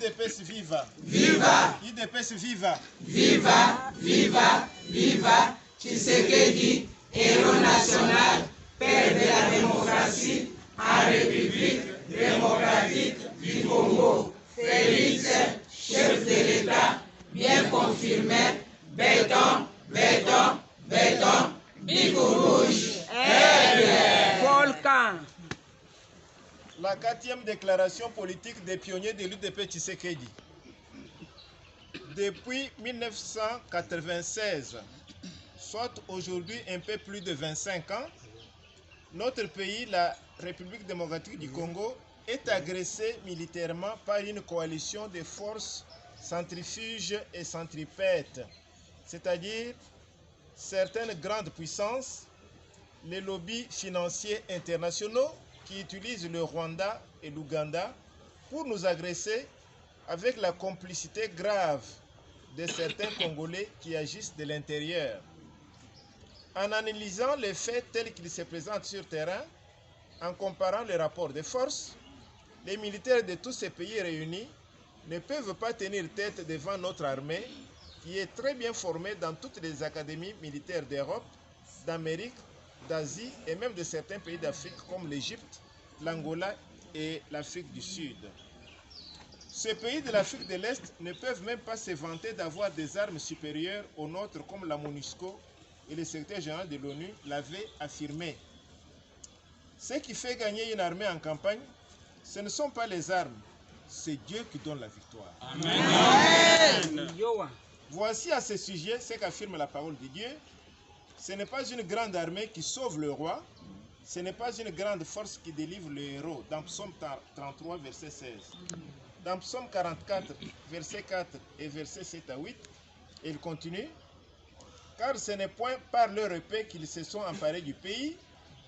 UDPS viva! Viva! UDPS viva! Viva! Viva! Viva! Tshisekedi, héros national, père de la démocratie en République démocratique du Congo. Félix, chef de l'État, bien confirmé, béton, béton, béton, Bigou rouge, volcan. La 4e déclaration politique des pionniers de l'UDP Tshisekedi. Depuis 1996, soit aujourd'hui un peu plus de 25 ans, notre pays, la République démocratique du Congo, est agressé militairement par une coalition de forces centrifuges et centripètes, c'est-à-dire certaines grandes puissances, les lobbies financiers internationaux qui utilisent le Rwanda et l'Ouganda pour nous agresser avec la complicité grave de certains Congolais qui agissent de l'intérieur. En analysant les faits tels qu'ils se présentent sur terrain, en comparant les rapports de force, les militaires de tous ces pays réunis ne peuvent pas tenir tête devant notre armée qui est très bien formée dans toutes les académies militaires d'Europe, d'Amérique, d'Asie et même de certains pays d'Afrique comme l'Égypte, l'Angola et l'Afrique du Sud. Ces pays de l'Afrique de l'Est ne peuvent même pas se vanter d'avoir des armes supérieures aux nôtres comme la MONUSCO et le secrétaire général de l'ONU l'avaient affirmé. Ce qui fait gagner une armée en campagne, ce ne sont pas les armes, c'est Dieu qui donne la victoire. Amen. Voici à ce sujet ce qu'affirme la parole de Dieu. Ce n'est pas une grande armée qui sauve le roi, ce n'est pas une grande force qui délivre le héros, dans Psaume 33, verset 16. Dans Psaume 44, verset 4 et verset 7 à 8, il continue. Car ce n'est point par leur épée qu'ils se sont emparés du pays,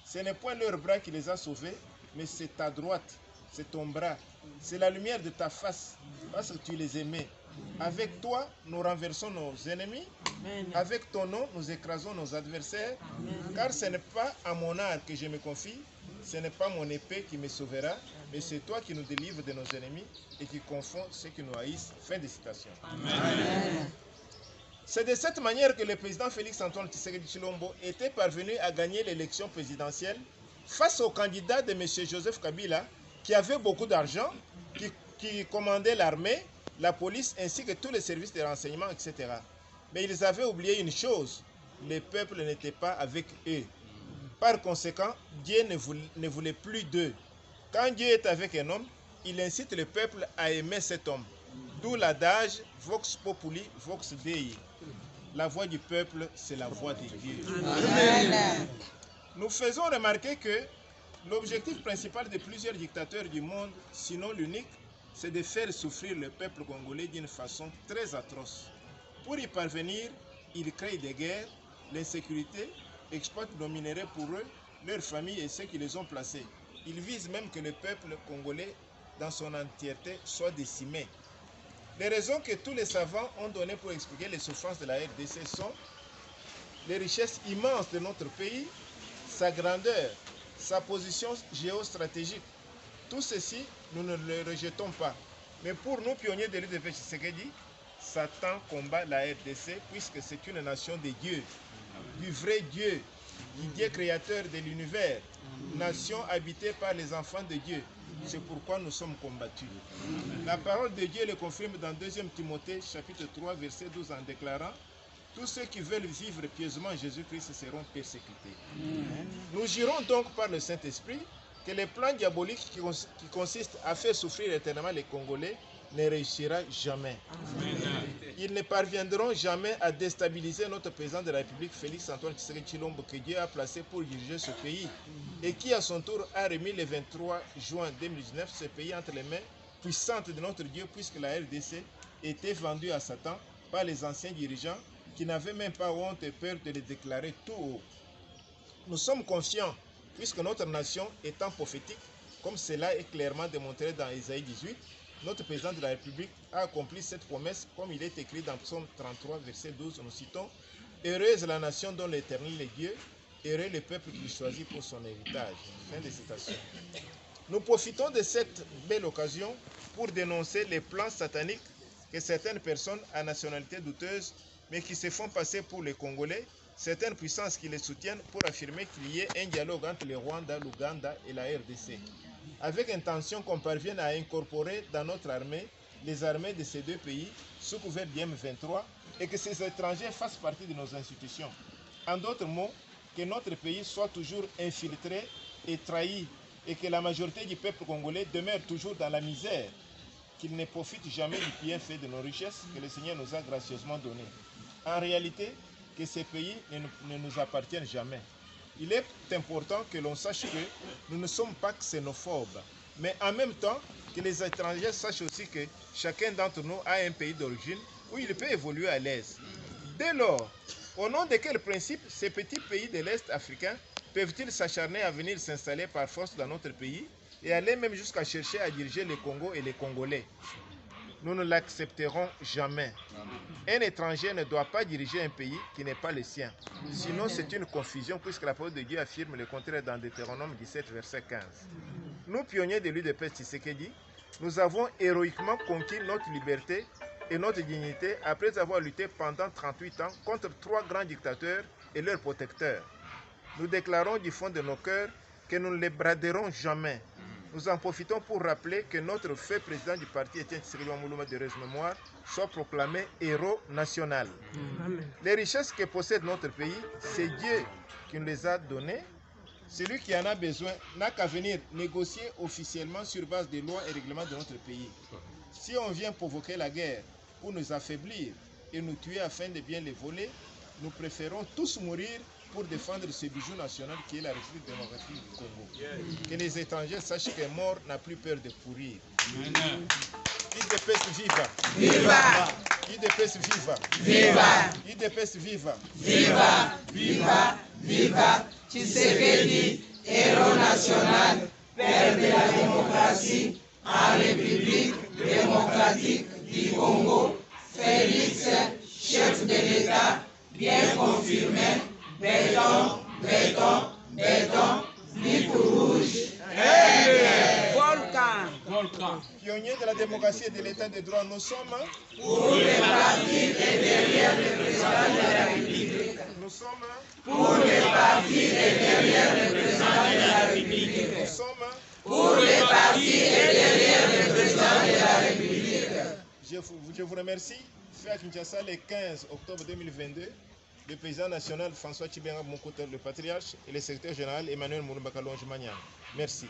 ce n'est point leur bras qui les a sauvés, mais c'est ta droite, c'est ton bras, c'est la lumière de ta face, parce que tu les aimais. Avec toi, nous renversons nos ennemis, avec ton nom, nous écrasons nos adversaires, car ce n'est pas à mon art que je me confie, ce n'est pas mon épée qui me sauvera, mais c'est toi qui nous délivres de nos ennemis et qui confonds ceux qui nous haïssent. Fin de citation. Amen. C'est de cette manière que le président Félix-Antoine Tshisekedi Tshilombo était parvenu à gagner l'élection présidentielle face au candidat de M. Joseph Kabila, qui avait beaucoup d'argent, qui commandait l'armée, la police ainsi que tous les services de renseignement, etc. Mais ils avaient oublié une chose, le peuple n'était pas avec eux. Par conséquent, Dieu ne voulait plus d'eux. Quand Dieu est avec un homme, il incite le peuple à aimer cet homme. D'où l'adage Vox Populi, Vox Dei. La voix du peuple, c'est la voix de Dieu. Amen. Nous faisons remarquer que l'objectif principal de plusieurs dictateurs du monde, sinon l'unique, c'est de faire souffrir le peuple congolais d'une façon très atroce. Pour y parvenir, ils créent des guerres, l'insécurité, exploitent nos minéraux pour eux, leurs familles et ceux qui les ont placés. Ils visent même que le peuple congolais, dans son entièreté, soit décimé. Les raisons que tous les savants ont données pour expliquer les souffrances de la RDC sont les richesses immenses de notre pays, sa grandeur, sa position géostratégique. Tout ceci, nous ne le rejetons pas. Mais pour nous, pionniers de l'UDP Tshisekedi, Satan combat la RDC puisque c'est une nation de Dieu, du vrai Dieu, du Dieu créateur de l'univers, nation habitée par les enfants de Dieu. C'est pourquoi nous sommes combattus. La parole de Dieu le confirme dans 2 Timothée chapitre 3 verset 12 en déclarant « Tous ceux qui veulent vivre pieusement Jésus-Christ seront persécutés. » Nous jurons donc par le Saint-Esprit que le plan diabolique qui consiste à faire souffrir éternellement les Congolais ne réussira jamais. Ils ne parviendront jamais à déstabiliser notre président de la République, Félix-Antoine Tshisekedi Tshilombo, que Dieu a placé pour diriger ce pays et qui, à son tour, a remis le 23 juin 2019 ce pays entre les mains puissantes de notre Dieu, puisque la RDC était vendue à Satan par les anciens dirigeants qui n'avaient même pas honte et peur de les déclarer tout haut. Nous sommes confiants, puisque notre nation étant prophétique, comme cela est clairement démontré dans Ésaïe 18, notre président de la République a accompli cette promesse comme il est écrit dans Psaume 33, verset 12, nous citons « Heureuse la nation dont l'Éternel est Dieu, heureux le peuple qu'il choisit pour son héritage. » Fin de citation. Nous profitons de cette belle occasion pour dénoncer les plans sataniques que certaines personnes à nationalité douteuse, mais qui se font passer pour les Congolais, certaines puissances qui les soutiennent pour affirmer qu'il y ait un dialogue entre le Rwanda, l'Ouganda et la RDC, avec intention qu'on parvienne à incorporer dans notre armée les armées de ces deux pays sous couvert du M23 et que ces étrangers fassent partie de nos institutions. En d'autres mots, que notre pays soit toujours infiltré et trahi et que la majorité du peuple congolais demeure toujours dans la misère, qu'il ne profite jamais du bienfait de nos richesses que le Seigneur nous a gracieusement données. En réalité, que ces pays ne nous appartiennent jamais. Il est important que l'on sache que nous ne sommes pas xénophobes, mais en même temps que les étrangers sachent aussi que chacun d'entre nous a un pays d'origine où il peut évoluer à l'aise. Dès lors, au nom de quel principe ces petits pays de l'Est africain peuvent-ils s'acharner à venir s'installer par force dans notre pays et aller même jusqu'à chercher à diriger le Congo et les Congolais? Nous ne l'accepterons jamais. Un étranger ne doit pas diriger un pays qui n'est pas le sien. Sinon, c'est une confusion puisque la parole de Dieu affirme le contraire dans Deutéronome 17, verset 15. Nous, pionniers de l'UDPS Tshisekedi, nous avons héroïquement conquis notre liberté et notre dignité après avoir lutté pendant 38 ans contre 3 grands dictateurs et leurs protecteurs. Nous déclarons du fond de nos cœurs que nous ne les braderons jamais. Nous en profitons pour rappeler que notre fait président du parti, Etienne Tshisekedi Wamoulouma de heureuse mémoire, soit proclamé héros national. Les richesses que possède notre pays, c'est Dieu qui nous les a données. Celui qui en a besoin n'a qu'à venir négocier officiellement sur base des lois et règlements de notre pays. Si on vient provoquer la guerre pour nous affaiblir et nous tuer afin de bien les voler, nous préférons tous mourir pour défendre ce bijou national qui est la République démocratique du Congo. Que les étrangers sachent qu'un mort n'a plus peur de pourrir. UDPS viva! Viva! UDPS viva! Viva! UDPS viva! Viva! Viva! Viva! Tshisekedi, héros national, père de la démocratie en République démocratique du Congo. Félix, chef de l'État, bien confirmé. Béton, béton, béton, bip rouge. Volcan. Volcan. Pionniers de la démocratie et de l'état de droit, nous sommes Pour les partis et derrière le président de la République. Nous sommes Pour les partis et derrière le président de la République. Nous sommes Pour les partis et derrière le président de la République. Je vous remercie. Fait à Kinshasa le 15 octobre 2022. Le président national François Tchibenga Moukouta, le patriarche, et le secrétaire général Emmanuel Mouroumbaka Longe Magnan. Merci.